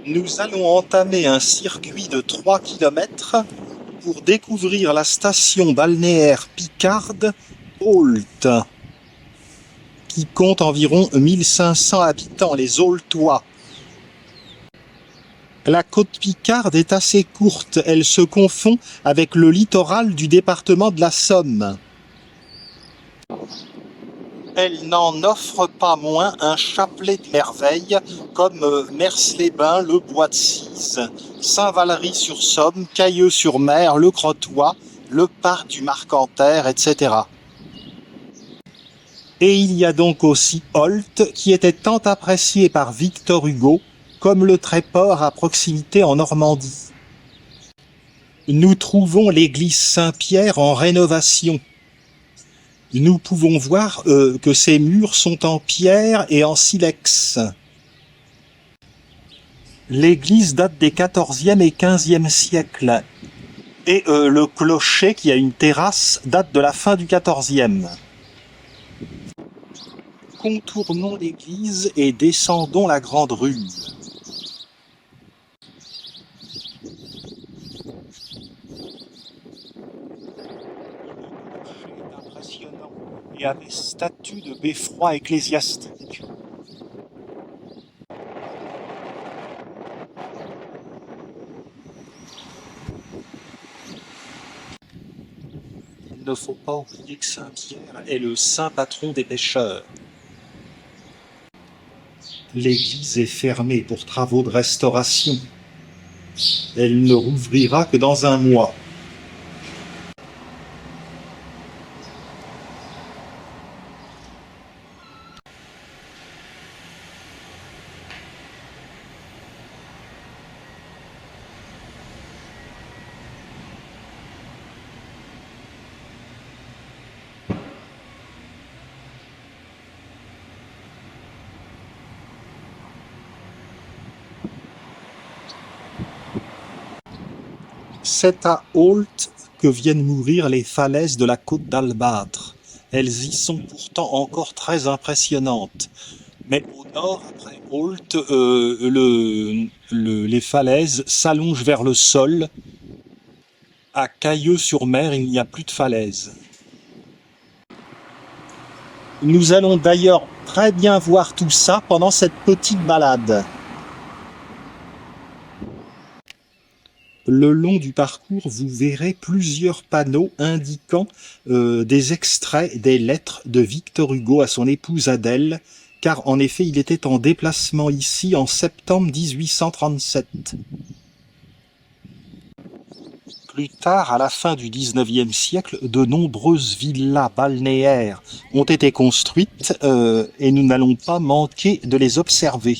Nous allons entamer un circuit de 3 kilomètres pour découvrir la station balnéaire picarde Ault, qui compte environ 1500 habitants, les Aultois. La côte picarde est assez courte, elle se confond avec le littoral du département de la Somme. Elle n'en offre pas moins un chapelet de merveilles comme Mers-les-Bains, le Bois de Cise, Saint-Valery-sur-Somme, Cailleux-sur-Mer, le Crotoy, le parc du Marcanterre, etc. Et il y a donc aussi Ault, qui était tant apprécié par Victor Hugo, comme le Tréport à proximité en Normandie. Nous trouvons l'église Saint-Pierre en rénovation. Nous pouvons voir que ces murs sont en pierre et en silex. L'église date des XIVe et XVe siècles. Et le clocher, qui a une terrasse, date de la fin du XIVe. Contournons l'église et descendons la grande rue. Impressionnant et avec statue de beffroi ecclésiastique. Il ne faut pas oublier que Saint-Pierre est le saint patron des pêcheurs. L'église est fermée pour travaux de restauration. Elle ne rouvrira que dans un mois. C'est à Ault que viennent mourir les falaises de la côte d'Albâtre. Elles y sont pourtant encore très impressionnantes. Mais au nord, après Ault, les falaises s'allongent vers le sol. À Cailleux-sur-Mer, il n'y a plus de falaises. Nous allons d'ailleurs très bien voir tout ça pendant cette petite balade. Le long du parcours, vous verrez plusieurs panneaux indiquant des extraits des lettres de Victor Hugo à son épouse Adèle, car en effet, il était en déplacement ici en septembre 1837. Plus tard, à la fin du XIXe siècle, de nombreuses villas balnéaires ont été construites et nous n'allons pas manquer de les observer.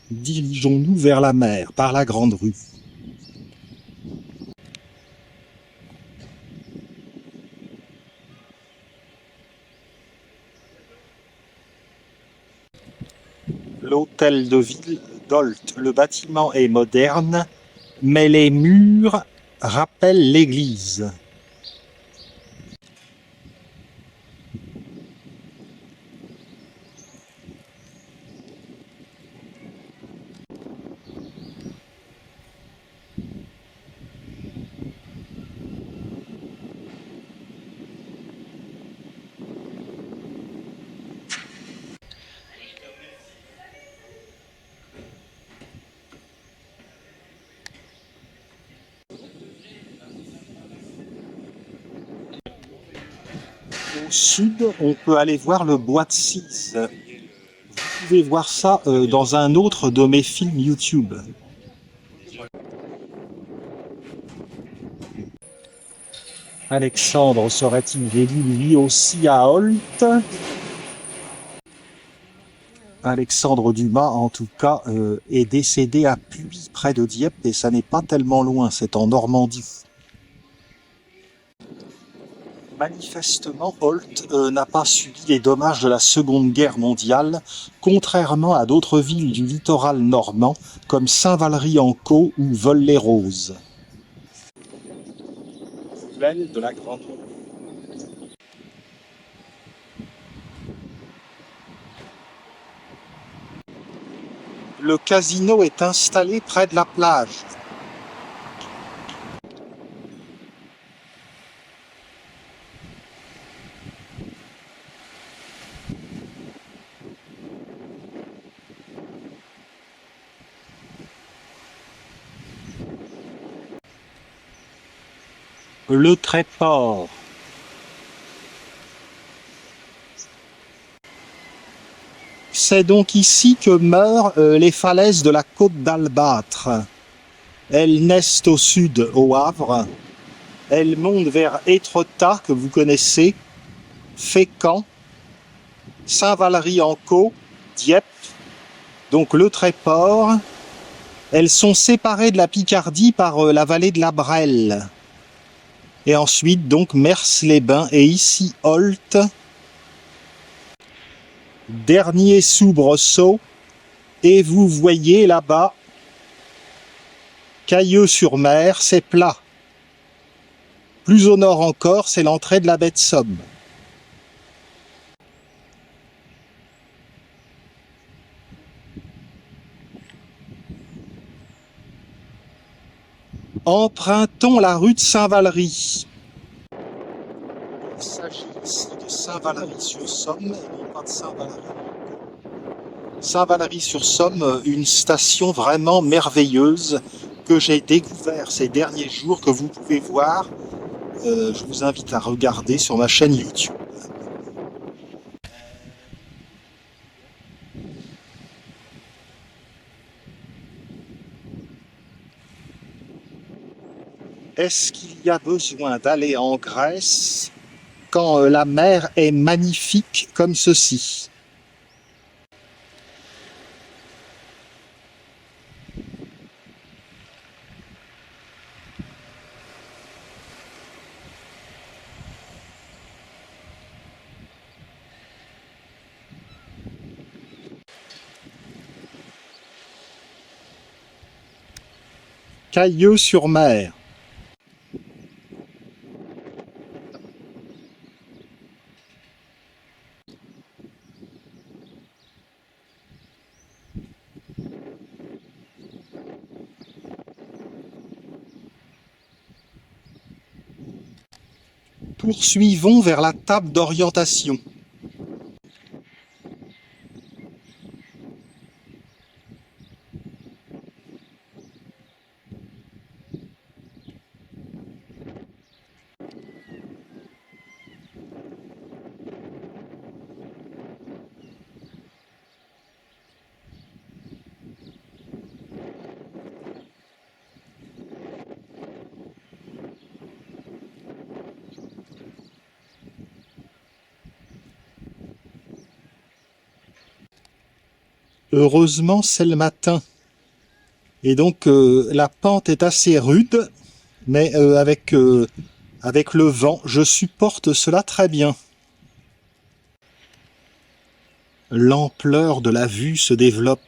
Dirigeons-nous vers la mer, par la grande rue. L'hôtel de ville d'Ault, le bâtiment est moderne, mais les murs rappellent l'église. Au sud, on peut aller voir le Bois de Cise. Vous pouvez voir ça dans un autre de mes films YouTube. Alexandre serait-il vécu lui aussi à Ault? Alexandre Dumas, en tout cas, est décédé à Puy, près de Dieppe, et ça n'est pas tellement loin, c'est en Normandie. Manifestement, Ault n'a pas subi les dommages de la Seconde Guerre mondiale, contrairement à d'autres villes du littoral normand, comme Saint-Valery-en-Caux ou Veules-les-Roses. De la Grande Rue. Le casino est installé près de la plage. Le Tréport. C'est donc ici que meurent les falaises de la côte d'Albâtre. Elles naissent au sud, au Havre. Elles montent vers Étretat, que vous connaissez, Fécamp, Saint-Valery-en-Caux, Dieppe, donc le Tréport. Elles sont séparées de la Picardie par la vallée de la Brelle. Et ensuite, donc, Mers-les-Bains et ici Holt. Dernier soubresaut. Et vous voyez là-bas, Cailleux-sur-Mer, c'est plat. Plus au nord encore, c'est l'entrée de la baie de Somme. Empruntons la rue de Saint-Valery. Il s'agit ici de Saint-Valery-sur-Somme et non pas de Saint-Valery. Saint-Valery-sur-Somme, une station vraiment merveilleuse que j'ai découvert ces derniers jours, que vous pouvez voir. Je vous invite à regarder sur ma chaîne YouTube. Est-ce qu'il y a besoin d'aller en Grèce quand la mer est magnifique comme ceci? Cailleux-sur-Mer. Poursuivons vers la table d'orientation. Heureusement, c'est le matin. Et donc, la pente est assez rude, mais avec le vent, je supporte cela très bien. L'ampleur de la vue se développe.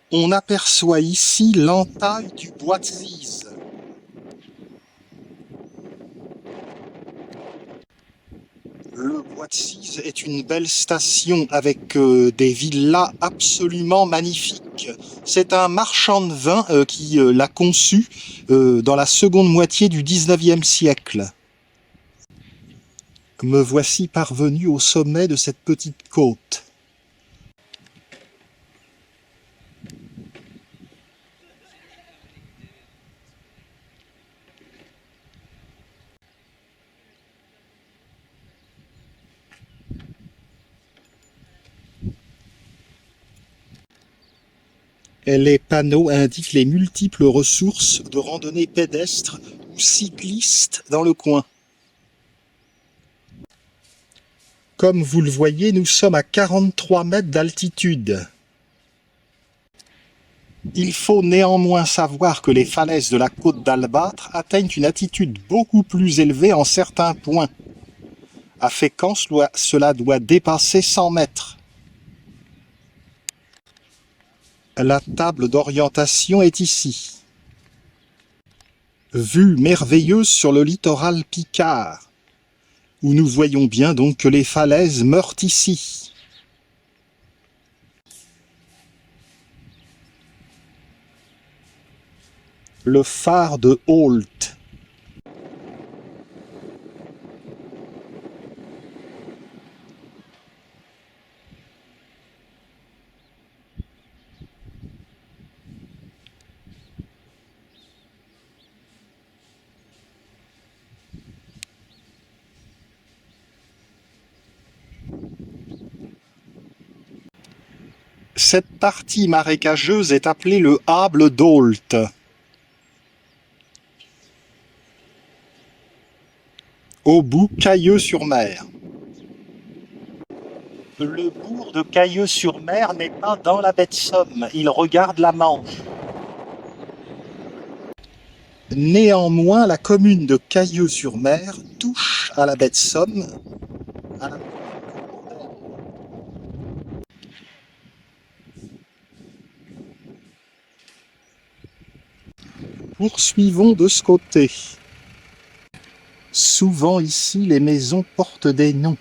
On aperçoit ici l'entaille du bois de Zize. Le bois de Zize est une belle station avec des villas absolument magnifiques. C'est un marchand de vin qui l'a conçu dans la seconde moitié du XIXe siècle. Me voici parvenu au sommet de cette petite côte. Les panneaux indiquent les multiples ressources de randonnée pédestre ou cycliste dans le coin. Comme vous le voyez, nous sommes à 43 mètres d'altitude. Il faut néanmoins savoir que les falaises de la côte d'Albâtre atteignent une altitude beaucoup plus élevée en certains points. À Fécamp, cela doit dépasser 100 mètres. La table d'orientation est ici. Vue merveilleuse sur le littoral picard, où nous voyons bien donc que les falaises meurent ici. Le phare de Holt. Cette partie marécageuse est appelée le Hâble d'Holt. Au bout, Cayeux-sur-Mer. Le bourg de Cayeux-sur-Mer n'est pas dans la baie de Somme, il regarde la Manche. Néanmoins, la commune de Cayeux-sur-Mer touche à la baie de Somme, à la... Poursuivons de ce côté. Souvent ici, les maisons portent des noms.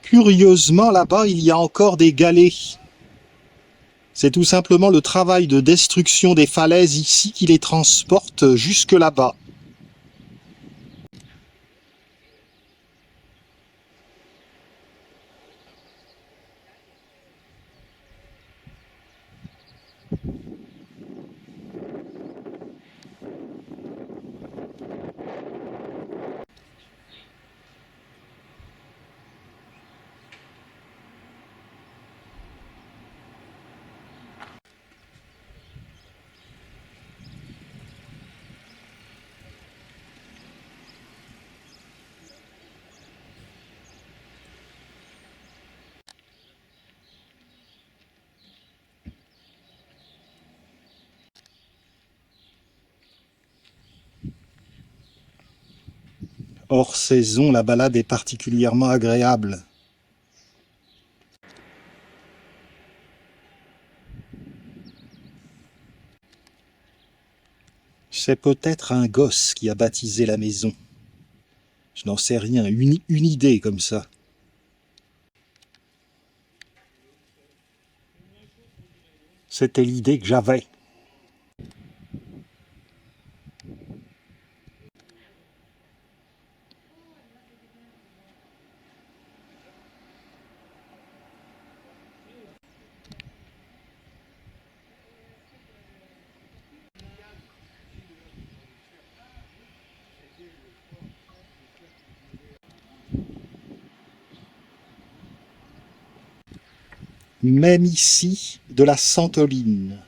Curieusement, là-bas, il y a encore des galets. C'est tout simplement le travail de destruction des falaises ici qui les transporte jusque là-bas. Hors saison, la balade est particulièrement agréable. C'est peut-être un gosse qui a baptisé la maison. Je n'en sais rien, une idée comme ça. C'était l'idée que j'avais. Même ici, de la santoline.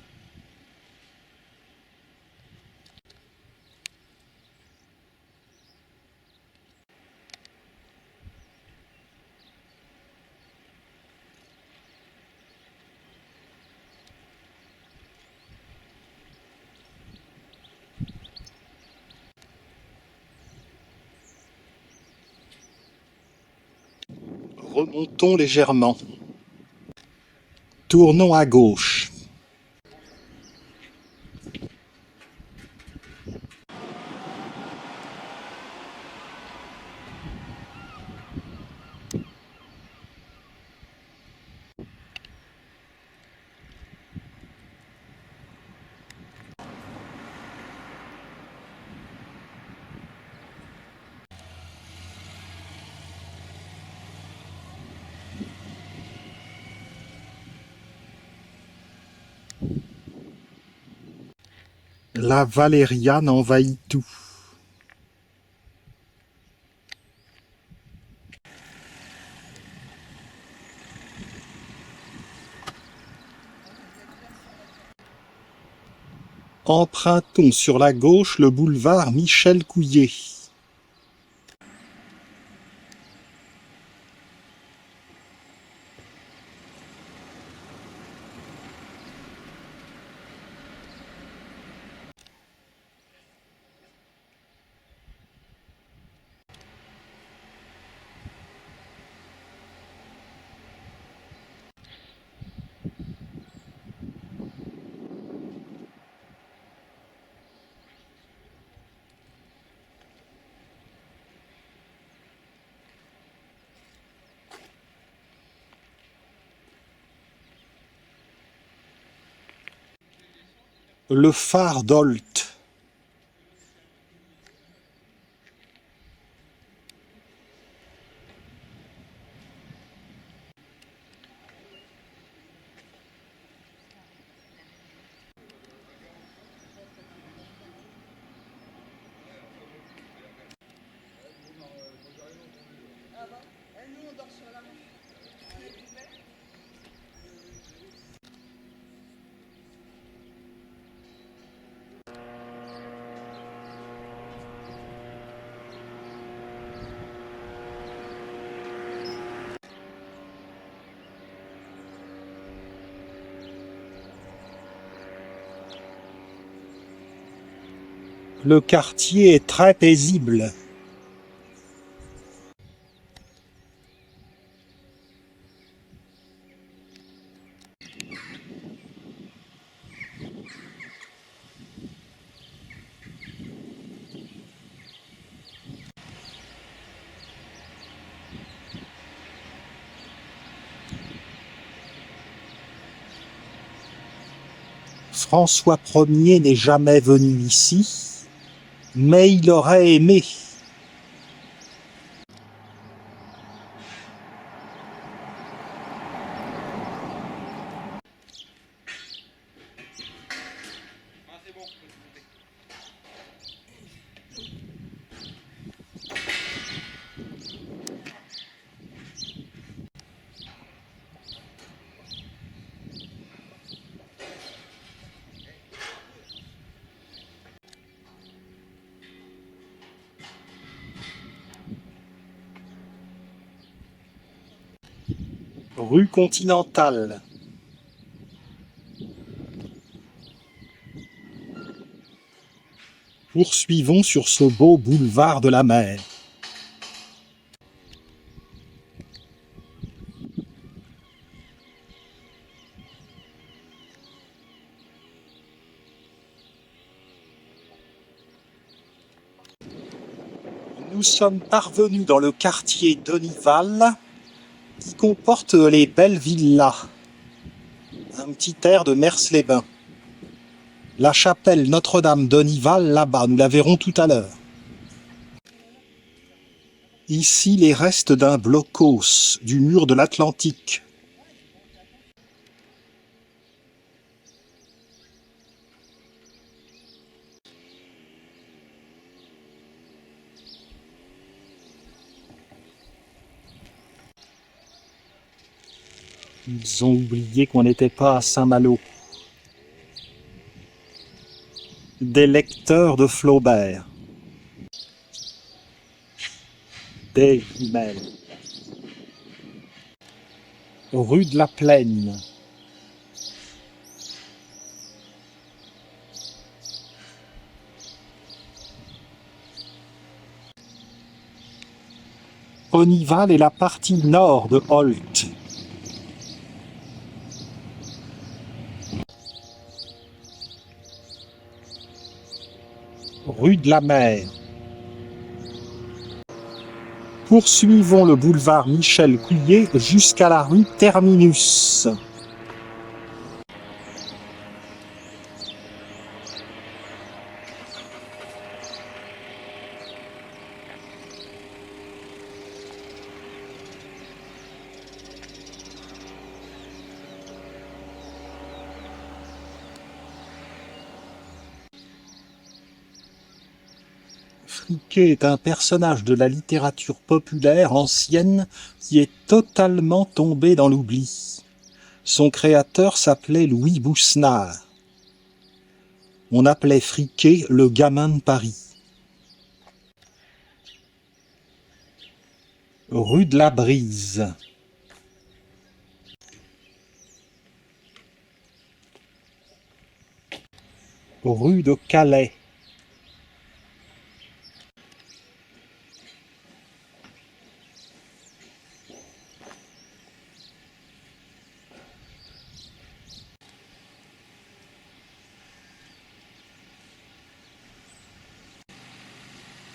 Remontons légèrement. Tournons à gauche. La valériane envahit tout. Empruntons sur la gauche le boulevard Michel-Couillet. Le phare d'Olt. Le quartier est très paisible. François Ier n'est jamais venu ici, mais il aurait aimé. Rue Continentale. Poursuivons sur ce beau boulevard de la mer. Nous sommes parvenus dans le quartier d'Onival, qui comporte les belles villas. Un petit air de Mers-les-Bains. La chapelle Notre-Dame d'Onival, là-bas, nous la verrons tout à l'heure. Ici, les restes d'un blocos, du mur de l'Atlantique. Ils ont oublié qu'on n'était pas à Saint-Malo. Des lecteurs de Flaubert. Des emails. Rue de la Plaine. Onival est la partie nord de Olt. Rue de la Mer. Poursuivons le boulevard Michel-Couillet jusqu'à la rue Terminus. Friquet est un personnage de la littérature populaire ancienne qui est totalement tombé dans l'oubli. Son créateur s'appelait Louis Boussenard. On appelait Friquet le gamin de Paris. Rue de la Brise. Rue de Calais.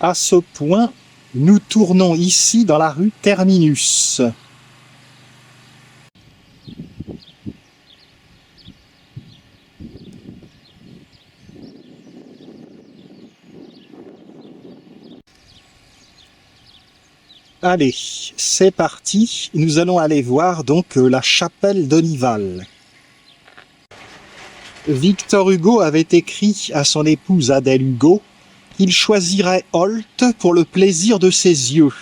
À ce point, nous tournons ici dans la rue Terminus. Allez, c'est parti. Nous allons aller voir donc la chapelle d'Onival. Victor Hugo avait écrit à son épouse Adèle Hugo qu'il choisirait Holt pour le plaisir de ses yeux.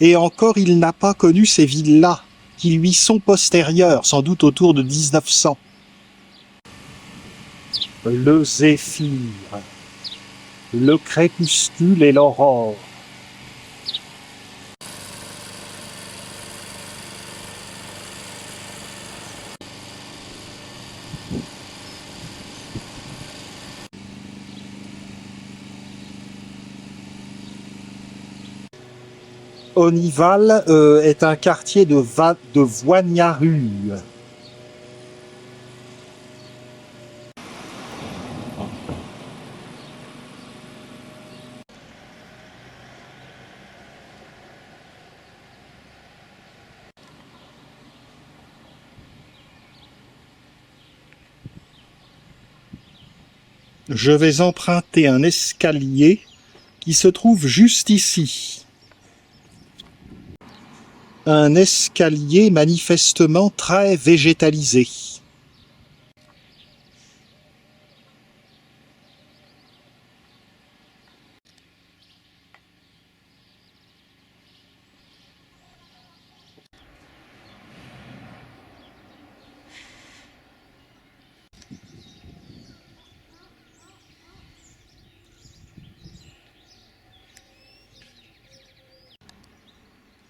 Et encore, il n'a pas connu ces villas qui lui sont postérieures, sans doute autour de 1900. Le zéphyr, le crépuscule et l'aurore. Onival est un quartier de Voignarue. Je vais emprunter un escalier qui se trouve juste ici. Un escalier manifestement très végétalisé.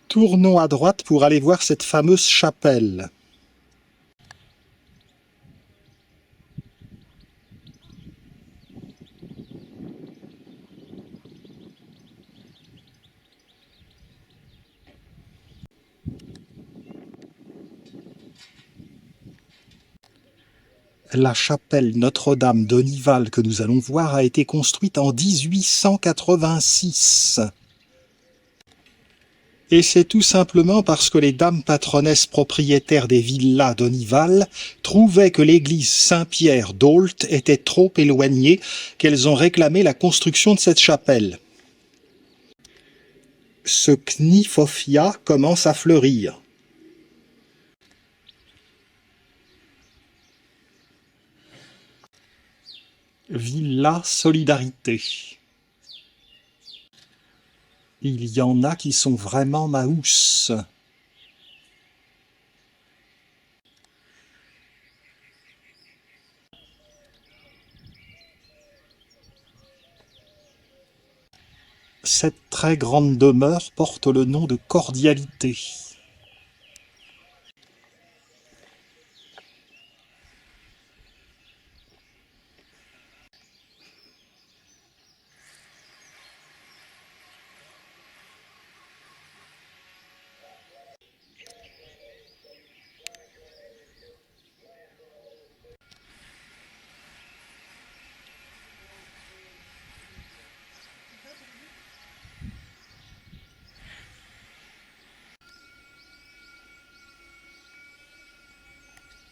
Tournons à droite pour aller voir cette fameuse chapelle. La chapelle Notre-Dame d'Onival que nous allons voir a été construite en 1886. Et c'est tout simplement parce que les dames patronesses propriétaires des villas d'Onival trouvaient que l'église Saint-Pierre d'Ault était trop éloignée qu'elles ont réclamé la construction de cette chapelle. Ce Knifofia commence à fleurir. Villa Solidarité. Il y en a qui sont vraiment maous. Cette très grande demeure porte le nom de Cordialité.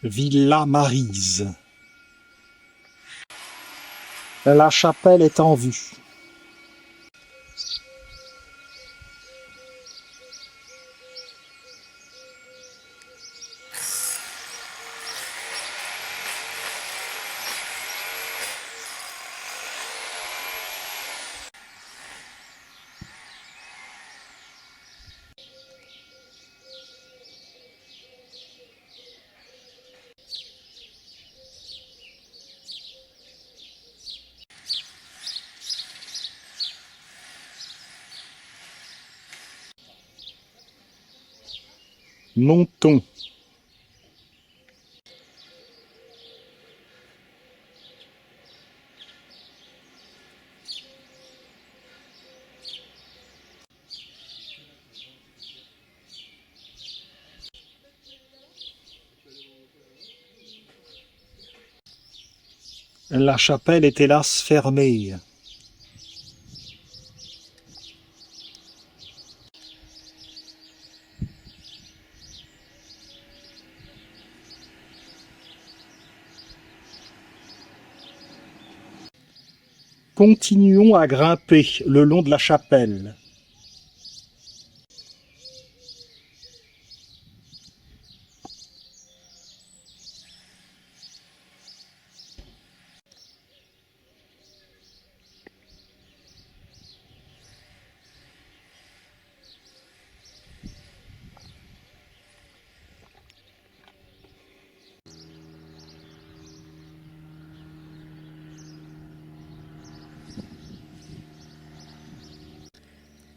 Villa Maryse. La chapelle est en vue. Montons. La chapelle est hélas fermée. Continuons à grimper le long de la chapelle.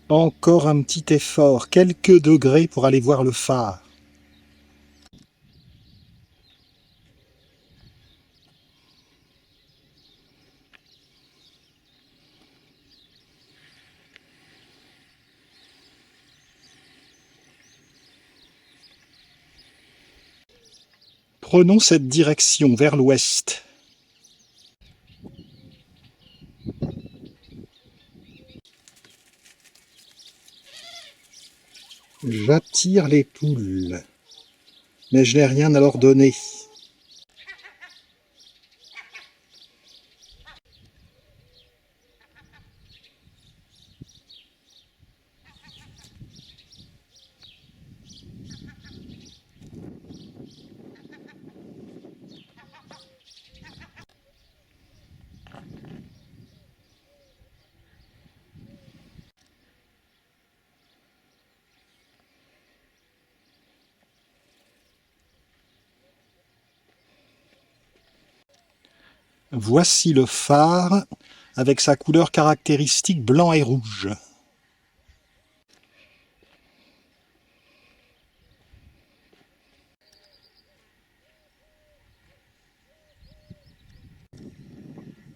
Encore un petit effort, quelques degrés pour aller voir le phare. Prenons cette direction vers l'ouest. J'attire les poules, mais je n'ai rien à leur donner. Voici le phare avec sa couleur caractéristique blanc et rouge.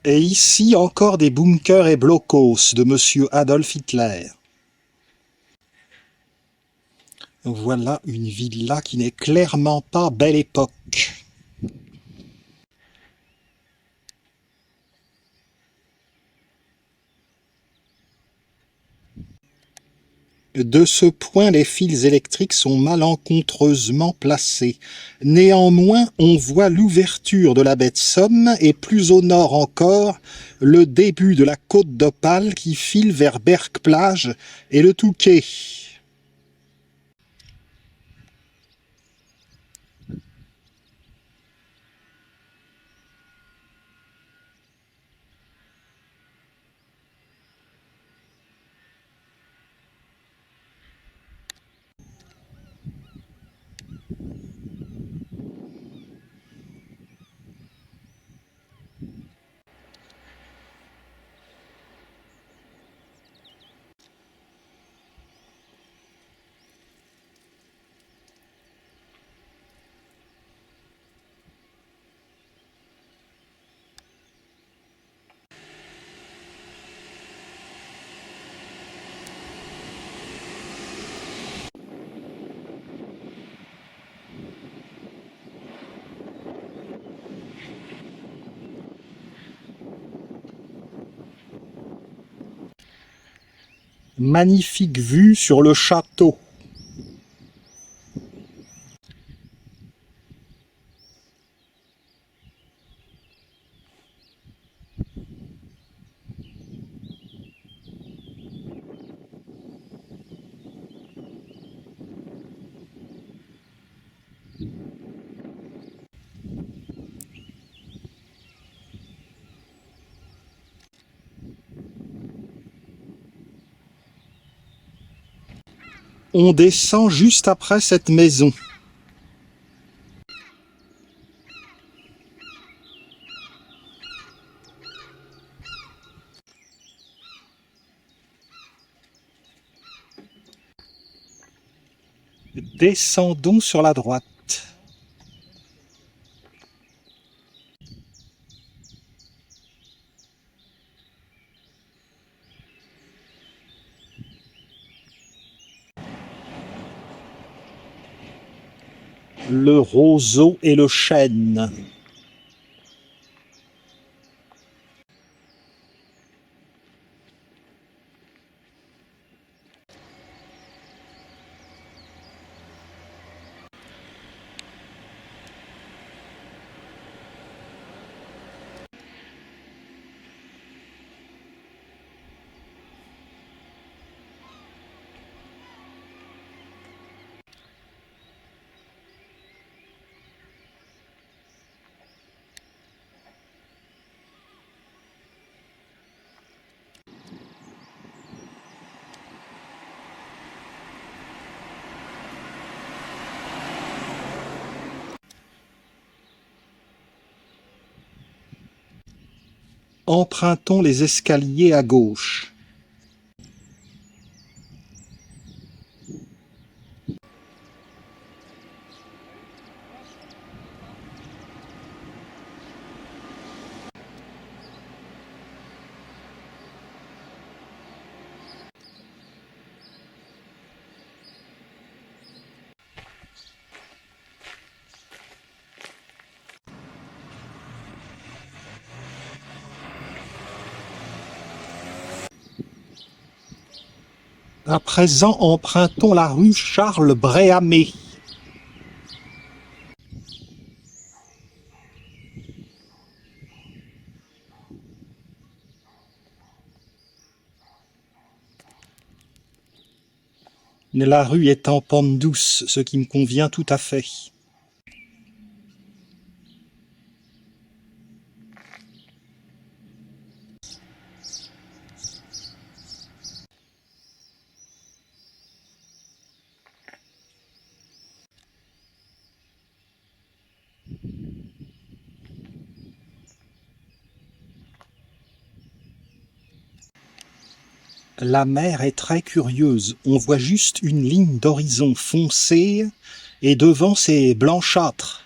Et ici encore des bunkers et blocos de Monsieur Adolf Hitler. Voilà une villa qui n'est clairement pas Belle Époque. De ce point, les fils électriques sont malencontreusement placés. Néanmoins, on voit l'ouverture de la baie de Somme et plus au nord encore, le début de la côte d'Opale qui file vers Berck-Plage et le Touquet. Magnifique vue sur le château. On descend juste après cette maison. Descendons sur la droite. Le roseau et le chêne. Empruntons les escaliers à gauche. À présent, empruntons la rue Charles-Bréhamé. La rue est en pente douce, ce qui me convient tout à fait. La mer est très curieuse. On voit juste une ligne d'horizon foncée et devant c'est blanchâtre.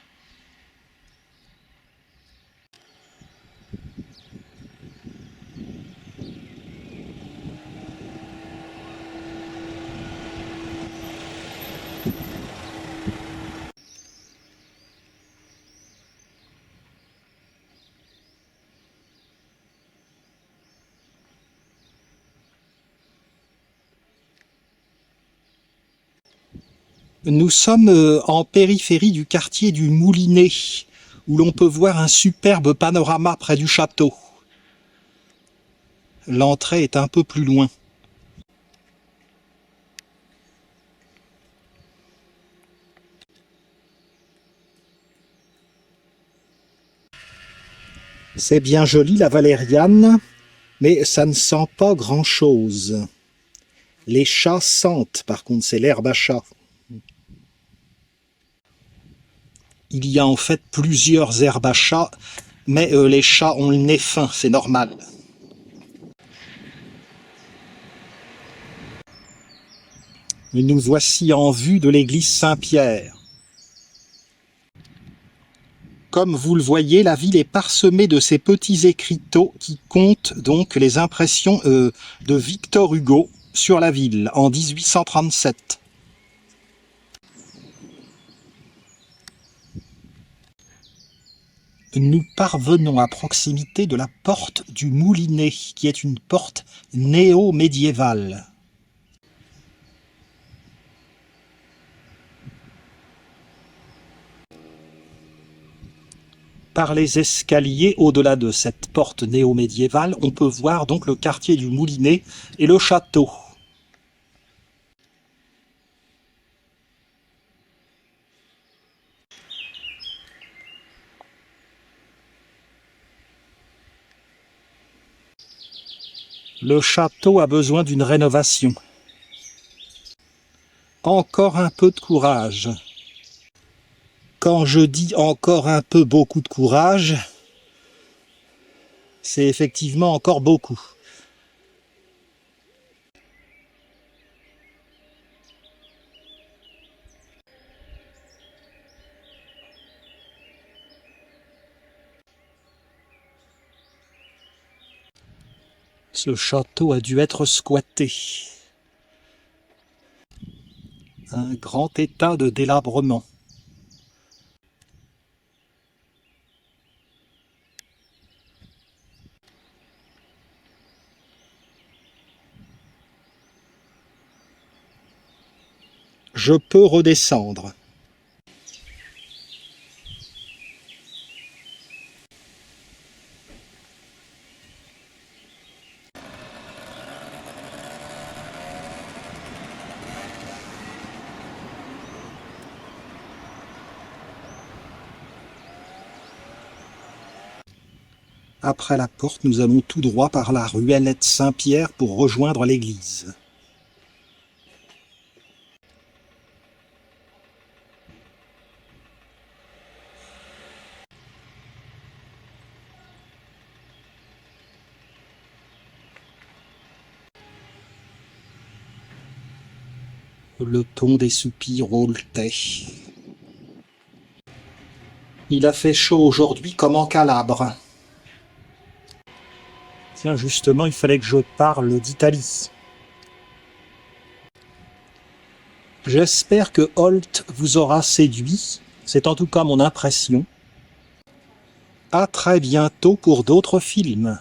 Nous sommes en périphérie du quartier du Moulinet, où l'on peut voir un superbe panorama près du château. L'entrée est un peu plus loin. C'est bien joli la valériane, mais ça ne sent pas grand-chose. Les chats sentent, par contre, c'est l'herbe à chat. Il y a en fait plusieurs herbes à chat, mais les chats ont le nez fin, c'est normal. Nous voici en vue de l'église Saint-Pierre. Comme vous le voyez, la ville est parsemée de ces petits écriteaux qui comptent donc les impressions de Victor Hugo sur la ville en 1837. Nous parvenons à proximité de la porte du Moulinet, qui est une porte néo-médiévale. Par les escaliers, au-delà de cette porte néo-médiévale, on peut voir donc le quartier du Moulinet et le château. Le château a besoin d'une rénovation. Encore un peu de courage. Quand je dis encore un peu beaucoup de courage, c'est effectivement encore beaucoup. Ce château a dû être squatté. Un grand état de délabrement. Je peux redescendre. Après la porte, nous allons tout droit par la ruellette Saint-Pierre pour rejoindre l'église. Le ton des soupirs rôletait. Il a fait chaud aujourd'hui comme en Calabre. Tiens, justement, il fallait que je parle d'Italie. J'espère que Holt vous aura séduit. C'est en tout cas mon impression. À très bientôt pour d'autres films.